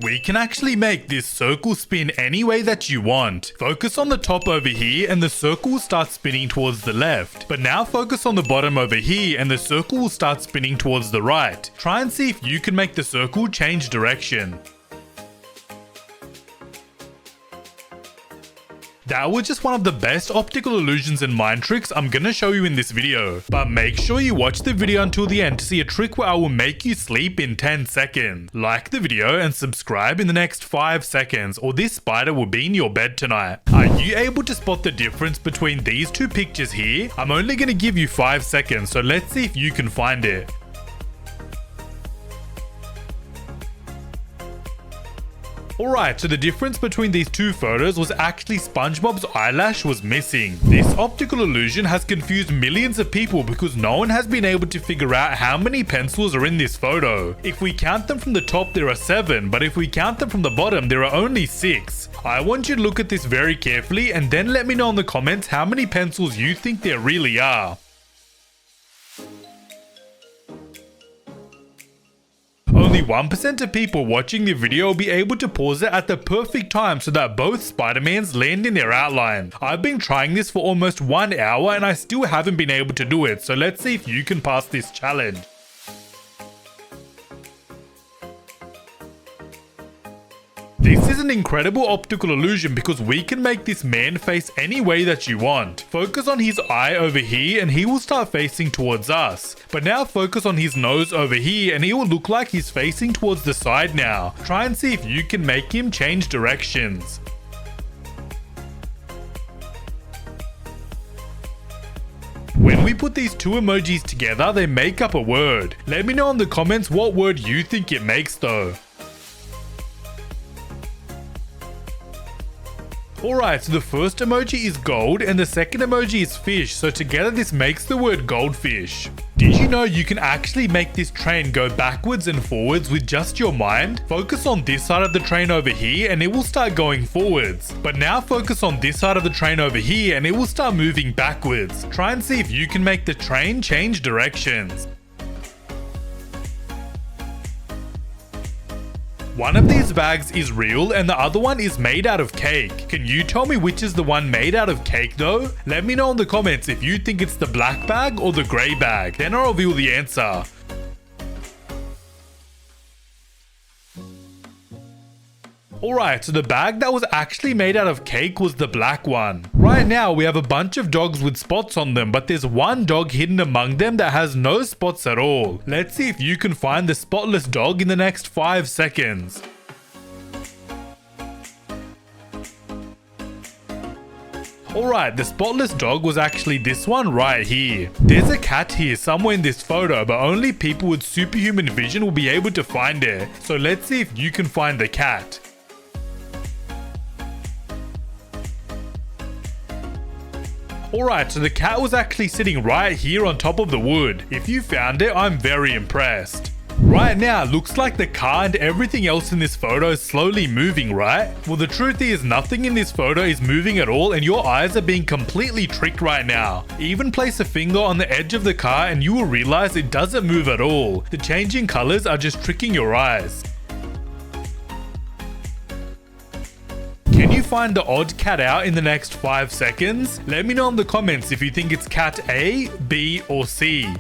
We can actually make this circle spin any way that you want. Focus on the top over here and the circle will start spinning towards the left. But now focus on the bottom over here and the circle will start spinning towards the right. Try and see if you can make the circle change direction. That was just one of the best optical illusions and mind tricks I'm gonna show you in this video. But make sure you watch the video until the end to see a trick where I will make you sleep in 10 seconds. Like the video and subscribe in the next 5 seconds or this spider will be in your bed tonight. Are you able to spot the difference between these two pictures here? I'm only gonna give you 5 seconds, so let's see if you can find it. Alright, so the difference between these two photos was actually SpongeBob's eyelash was missing. This optical illusion has confused millions of people because no one has been able to figure out how many pencils are in this photo. If we count them from the top, there are 7, but if we count them from the bottom, there are only 6. I want you to look at this very carefully and then let me know in the comments how many pencils you think there really are. Only 1% of people watching the video will be able to pause it at the perfect time so that both Spider-Mans land in their outline. I've been trying this for almost 1 hour and I still haven't been able to do it, so let's see if you can pass this challenge. This is an incredible optical illusion because we can make this man face any way that you want. Focus on his eye over here and he will start facing towards us. But now focus on his nose over here and he will look like he's facing towards the side now. Try and see if you can make him change directions. When we put these two emojis together, they make up a word. Let me know in the comments what word you think it makes though. Alright, so the first emoji is gold and the second emoji is fish, so together this makes the word goldfish. Did you know you can actually make this train go backwards and forwards with just your mind? Focus on this side of the train over here and it will start going forwards. But now focus on this side of the train over here and it will start moving backwards. Try and see if you can make the train change directions. One of these bags is real and the other one is made out of cake. Can you tell me which is the one made out of cake though? Let me know in the comments if you think it's the black bag or the grey bag. Then I'll reveal the answer. Alright, so the bag that was actually made out of cake was the black one. Right now we have a bunch of dogs with spots on them, but there's one dog hidden among them that has no spots at all. Let's see if you can find the spotless dog in the next 5 seconds. Alright, the spotless dog was actually this one right here. There's a cat here somewhere in this photo, but only people with superhuman vision will be able to find it. So let's see if you can find the cat. Alright, so the cat was actually sitting right here on top of the wood. If you found it, I'm very impressed. Right now, it looks like the car and everything else in this photo is slowly moving, right? Well, the truth is nothing in this photo is moving at all and your eyes are being completely tricked right now. Even place a finger on the edge of the car and you will realize it doesn't move at all. The changing colors are just tricking your eyes. Can you find the odd cat out in the next 5 seconds? Let me know in the comments if you think it's cat A, B, or C.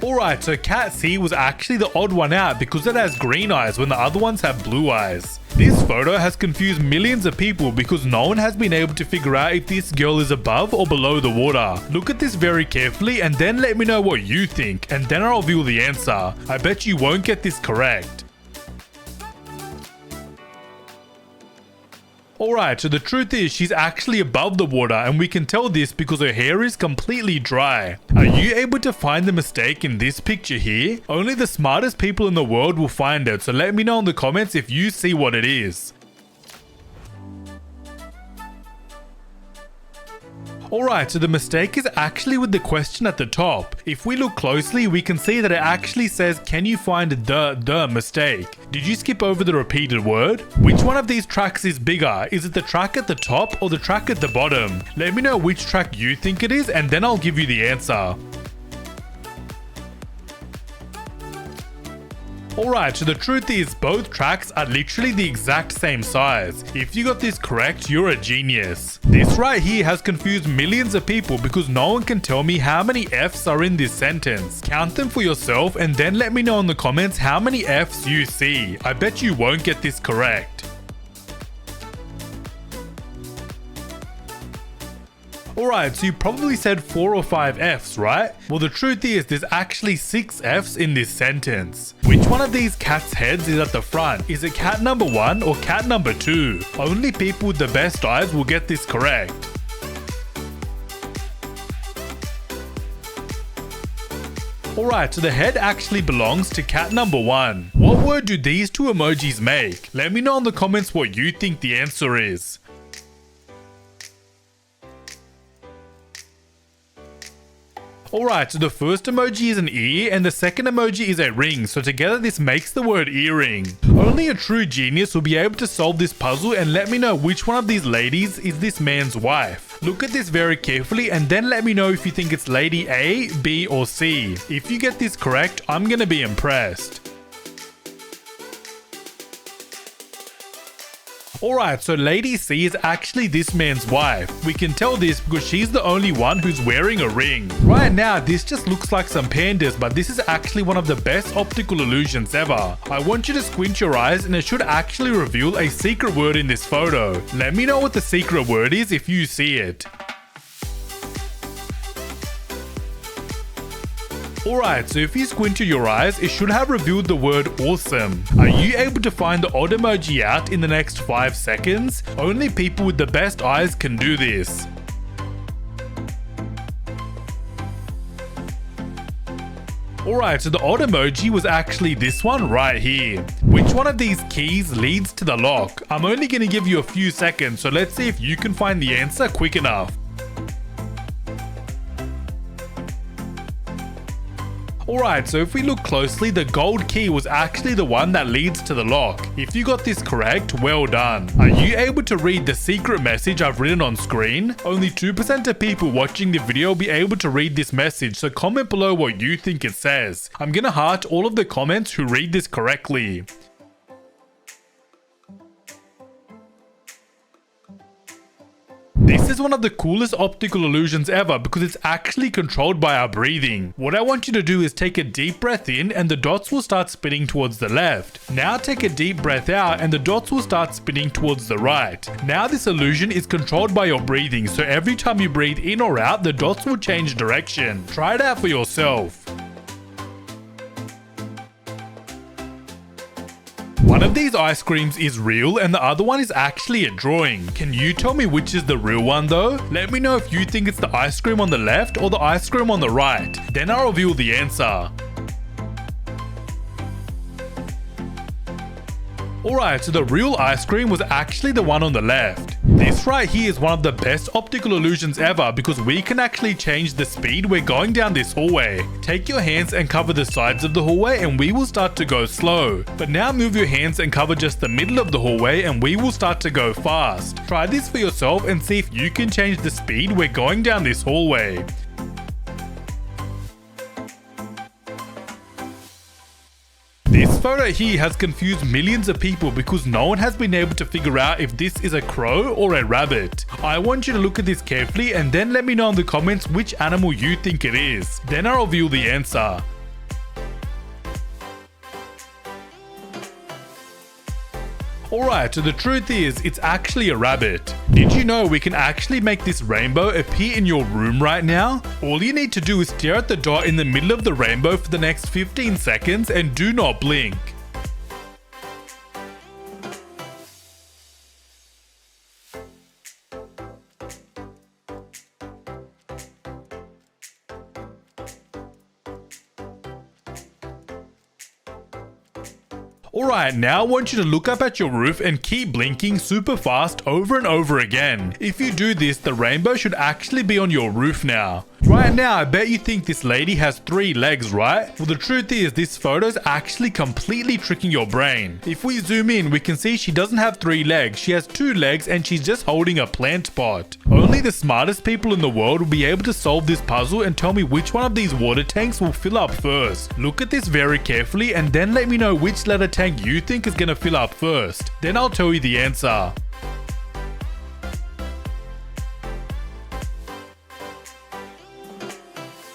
Alright, so cat C was actually the odd one out because it has green eyes when the other ones have blue eyes. This photo has confused millions of people because no one has been able to figure out if this girl is above or below the water. Look at this very carefully and then let me know what you think and then I'll reveal the answer. I bet you won't get this correct. Alright, so the truth is she's actually above the water and we can tell this because her hair is completely dry. Are you able to find the mistake in this picture here? Only the smartest people in the world will find it, so let me know in the comments if you see what it is. Alright, so the mistake is actually with the question at the top. If we look closely, we can see that it actually says, can you find the mistake? Did you skip over the repeated word? Which one of these tracks is bigger? Is it the track at the top or the track at the bottom? Let me know which track you think it is and then I'll give you the answer. Alright, so the truth is both tracks are literally the exact same size. If you got this correct, you're a genius. This right here has confused millions of people because no one can tell me how many F's are in this sentence. Count them for yourself and then let me know in the comments how many F's you see. I bet you won't get this correct. Alright, so you probably said 4 or 5 F's, right? Well, the truth is there's actually 6 F's in this sentence. Which one of these cats' heads is at the front? Is it cat number 1 or cat number 2? Only people with the best eyes will get this correct. Alright, so the head actually belongs to cat number 1. What word do these two emojis make? Let me know in the comments what you think the answer is. Alright, so the first emoji is an ear and the second emoji is a ring, so together this makes the word earring. Only a true genius will be able to solve this puzzle and let me know which one of these ladies is this man's wife. Look at this very carefully and then let me know if you think it's lady A, B or C. If you get this correct, I'm gonna be impressed. Alright, so Lady C is actually this man's wife. We can tell this because she's the only one who's wearing a ring. Right now, this just looks like some pandas, but this is actually one of the best optical illusions ever. I want you to squint your eyes and it should actually reveal a secret word in this photo. Let me know what the secret word is if you see it. Alright, so if you squint your eyes, it should have revealed the word awesome. Are you able to find the odd emoji out in the next 5 seconds? Only people with the best eyes can do this. Alright, so the odd emoji was actually this one right here. Which one of these keys leads to the lock? I'm only going to give you a few seconds, so let's see if you can find the answer quick enough. Alright, so if we look closely, the gold key was actually the one that leads to the lock. If you got this correct, well done. Are you able to read the secret message I've written on screen? Only 2% of people watching the video will be able to read this message, so comment below what you think it says. I'm gonna heart all of the comments who read this correctly. This is one of the coolest optical illusions ever because it's actually controlled by our breathing. What I want you to do is take a deep breath in and the dots will start spinning towards the left. Now take a deep breath out and the dots will start spinning towards the right. Now this illusion is controlled by your breathing, so every time you breathe in or out, the dots will change direction. Try it out for yourself. One of these ice creams is real and the other one is actually a drawing. Can you tell me which is the real one though? Let me know if you think it's the ice cream on the left or the ice cream on the right. Then I'll reveal the answer. Alright, so the real ice cream was actually the one on the left. This right here is one of the best optical illusions ever because we can actually change the speed we're going down this hallway. Take your hands and cover the sides of the hallway and we will start to go slow. But now move your hands and cover just the middle of the hallway and we will start to go fast. Try this for yourself and see if you can change the speed we're going down this hallway. This photo here has confused millions of people because no one has been able to figure out if this is a crow or a rabbit. I want you to look at this carefully and then let me know in the comments which animal you think it is. Then I'll reveal the answer. Alright, so the truth is, it's actually a rabbit. Did you know we can actually make this rainbow appear in your room right now? All you need to do is stare at the dot in the middle of the rainbow for the next 15 seconds and do not blink. Alright, now I want you to look up at your roof and keep blinking super fast over and over again. If you do this, the rainbow should actually be on your roof now. Right now, I bet you think this lady has 3 legs, right? Well, the truth is, this photo is actually completely tricking your brain. If we zoom in, we can see she doesn't have 3 legs. She has 2 legs and she's just holding a plant pot. Only the smartest people in the world will be able to solve this puzzle and tell me which one of these water tanks will fill up first. Look at this very carefully and then let me know which letter tank you think is gonna fill up first. Then I'll tell you the answer.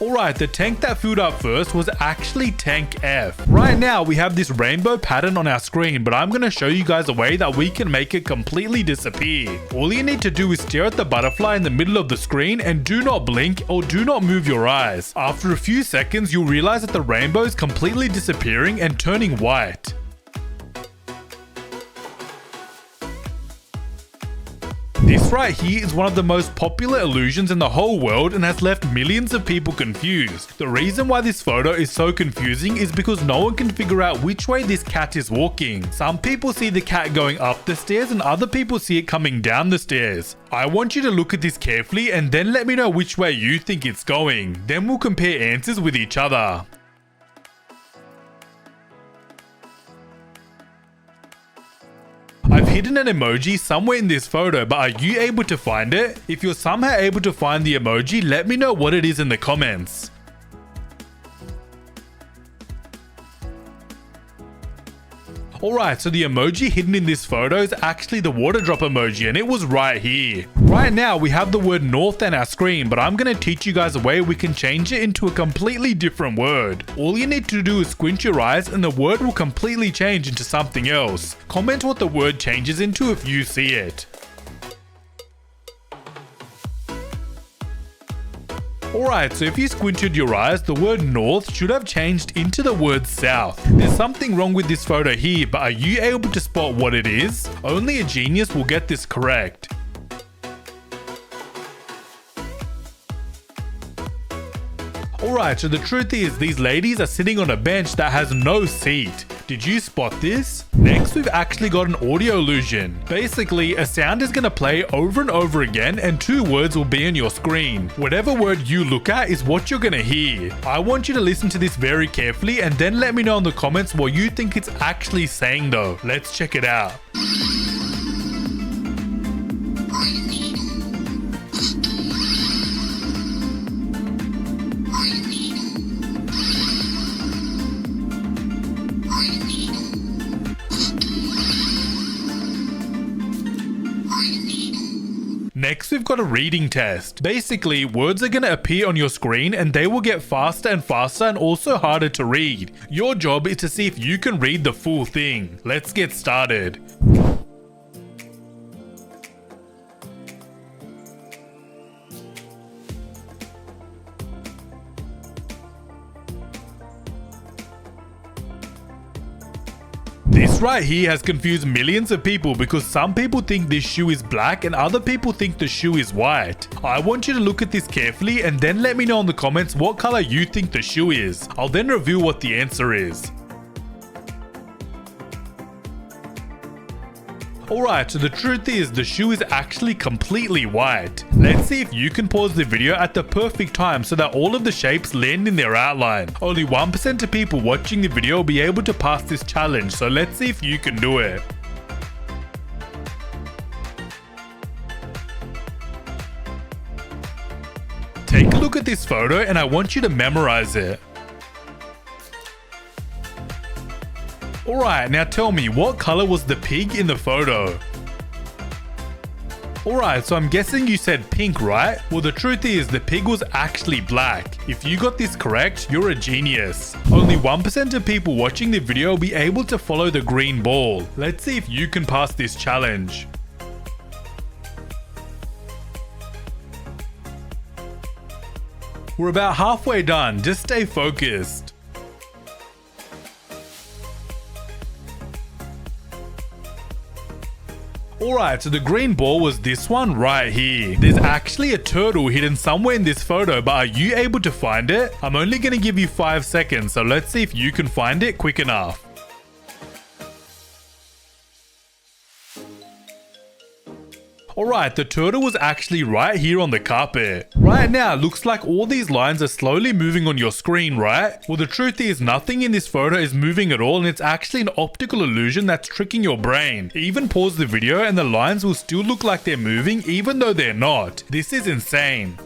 Alright, the tank that filled up first was actually tank F. Right now, we have this rainbow pattern on our screen, but I'm going to show you guys a way that we can make it completely disappear. All you need to do is stare at the butterfly in the middle of the screen and do not blink or do not move your eyes. After a few seconds, you'll realize that the rainbow is completely disappearing and turning white. This right here is one of the most popular illusions in the whole world and has left millions of people confused. The reason why this photo is so confusing is because no one can figure out which way this cat is walking. Some people see the cat going up the stairs and other people see it coming down the stairs. I want you to look at this carefully and then let me know which way you think it's going. Then we'll compare answers with each other. I've hidden an emoji somewhere in this photo, but are you able to find it? If you're somehow able to find the emoji, let me know what it is in the comments. Alright, so the emoji hidden in this photo is actually the water drop emoji and it was right here. Right now we have the word north on our screen, but I'm going to teach you guys a way we can change it into a completely different word. All you need to do is squint your eyes and the word will completely change into something else. Comment what the word changes into if you see it. Alright, so if you squinted your eyes, the word north should have changed into the word south. There's something wrong with this photo here, but are you able to spot what it is? Only a genius will get this correct. Alright, so the truth is these ladies are sitting on a bench that has no seat. Did you spot this? Next, we've actually got an audio illusion. Basically, a sound is going to play over and over again and 2 words will be on your screen. Whatever word you look at is what you're going to hear. I want you to listen to this very carefully and then let me know in the comments what you think it's actually saying though. Let's check it out. Next, we've got a reading test. Basically, words are going to appear on your screen and they will get faster and faster and also harder to read. Your job is to see if you can read the full thing. Let's get started. This right here has confused millions of people because some people think this shoe is black and other people think the shoe is white. I want you to look at this carefully and then let me know in the comments what color you think the shoe is. I'll then reveal what the answer is. Alright, so the truth is the shoe is actually completely white. Let's see if you can pause the video at the perfect time so that all of the shapes land in their outline. Only 1% of people watching the video will be able to pass this challenge, so let's see if you can do it. Take a look at this photo and I want you to memorize it. Alright, now tell me, what color was the pig in the photo? Alright, so I'm guessing you said pink, right? Well, the truth is, the pig was actually black. If you got this correct, you're a genius. Only 1% of people watching the video will be able to follow the green ball. Let's see if you can pass this challenge. We're about halfway done, just stay focused. Alright, so the green ball was this one right here. There's actually a turtle hidden somewhere in this photo, but are you able to find it? I'm only going to give you 5 seconds, so let's see if you can find it quick enough. Alright, the turtle was actually right here on the carpet. Right now, it looks like all these lines are slowly moving on your screen, right? Well, the truth is, nothing in this photo is moving at all, and it's actually an optical illusion that's tricking your brain. Even pause the video and the lines will still look like they're moving even though they're not. This is insane.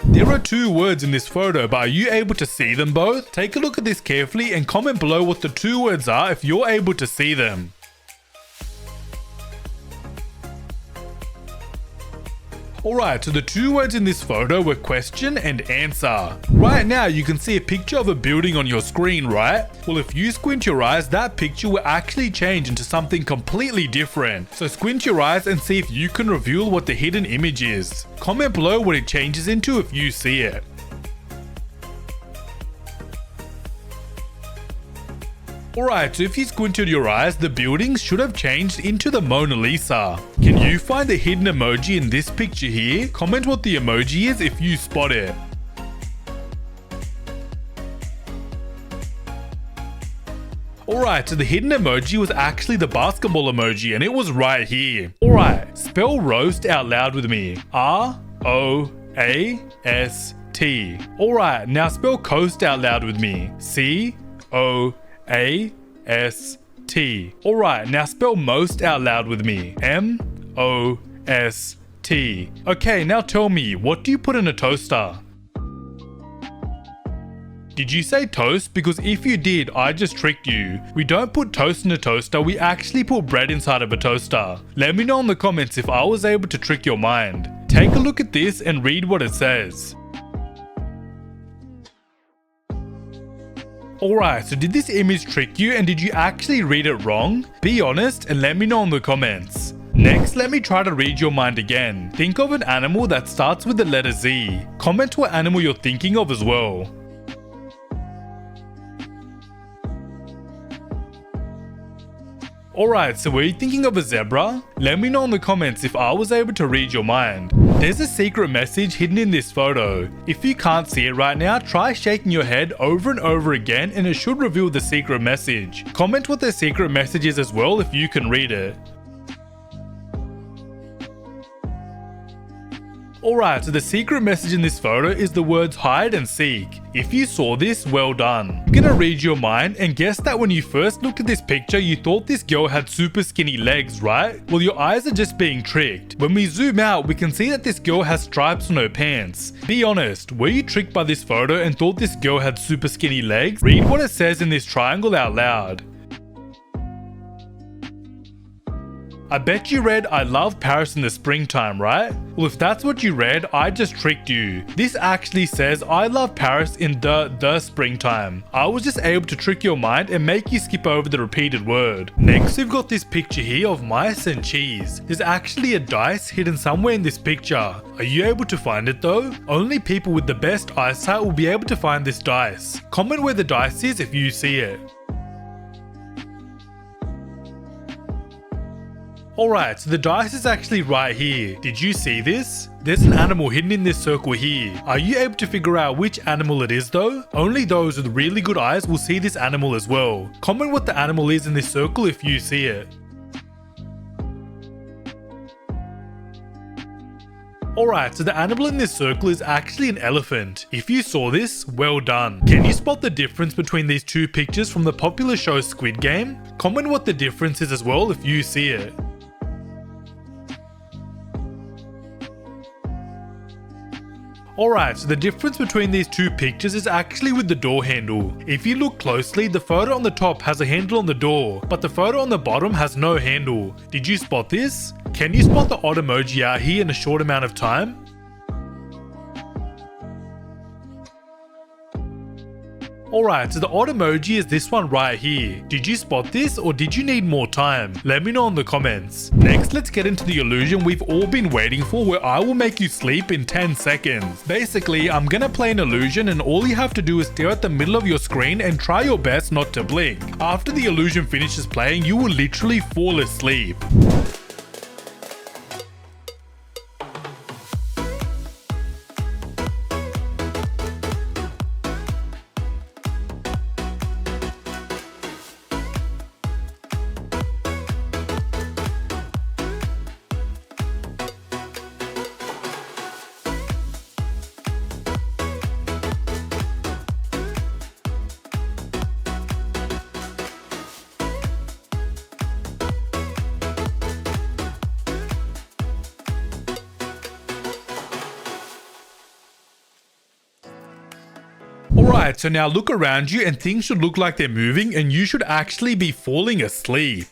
There are two words in this photo, but are you able to see them both? Take a look at this carefully and comment below what the two words are if you're able to see them. Alright, so the two words in this photo were question and answer. Right now, you can see a picture of a building on your screen, right? Well, if you squint your eyes, that picture will actually change into something completely different. So squint your eyes and see if you can reveal what the hidden image is. Comment below what it changes into if you see it. Alright, so if you squinted your eyes, the buildings should have changed into the Mona Lisa. Can you find the hidden emoji in this picture here? Comment what the emoji is if you spot it. Alright, so the hidden emoji was actually the basketball emoji, and it was right here. Alright, spell roast out loud with me. R-O-A-S-T. Alright, now spell coast out loud with me. C-O-A-S-T. Alright, now spell most out loud with me. M-O-S-T. Okay, now tell me, what do you put in a toaster? Did you say toast? Because if you did, I just tricked you. We don't put toast in a toaster, we actually put bread inside of a toaster. Let me know in the comments if I was able to trick your mind. Take a look at this and read what it says. Alright, so did this image trick you and did you actually read it wrong? Be honest and let me know in the comments. Next, let me try to read your mind again. Think of an animal that starts with the letter Z. Comment what animal you're thinking of as well. Alright, so were you thinking of a zebra? Let me know in the comments if I was able to read your mind. There's a secret message hidden in this photo. If you can't see it right now, try shaking your head over and over again and it should reveal the secret message. Comment what the secret message is as well if you can read it. Alright, so the secret message in this photo is the words hide and seek. If you saw this, well done. I'm gonna read your mind and guess that when you first looked at this picture, you thought this girl had super skinny legs, right? Well, your eyes are just being tricked. When we zoom out, we can see that this girl has stripes on her pants. Be honest, were you tricked by this photo and thought this girl had super skinny legs? Read what it says in this triangle out loud. I bet you read I love Paris in the springtime, right? Well, if that's what you read, I just tricked you. This actually says I love Paris in the springtime. I was just able to trick your mind and make you skip over the repeated word. Next, we've got this picture here of mice and cheese. There's actually a dice hidden somewhere in this picture. Are you able to find it though? Only people with the best eyesight will be able to find this dice. Comment where the dice is if you see it. Alright, so the dice is actually right here. Did you see this? There's an animal hidden in this circle here. Are you able to figure out which animal it is though? Only those with really good eyes will see this animal as well. Comment what the animal is in this circle if you see it. Alright, so the animal in this circle is actually an elephant. If you saw this, well done. Can you spot the difference between these two pictures from the popular show Squid Game? Comment what the difference is as well if you see it. Alright, so the difference between these two pictures is actually with the door handle. If you look closely, the photo on the top has a handle on the door, but the photo on the bottom has no handle. Did you spot this? Can you spot the odd emoji out here in a short amount of time? Alright, so the odd emoji is this one right here. Did you spot this or did you need more time? Let me know in the comments. Next, let's get into the illusion we've all been waiting for where I will make you sleep in 10 seconds. Basically, I'm gonna play an illusion and all you have to do is stare at the middle of your screen and try your best not to blink. After the illusion finishes playing, you will literally fall asleep. Alright, so now look around you and things should look like they're moving and you should actually be falling asleep.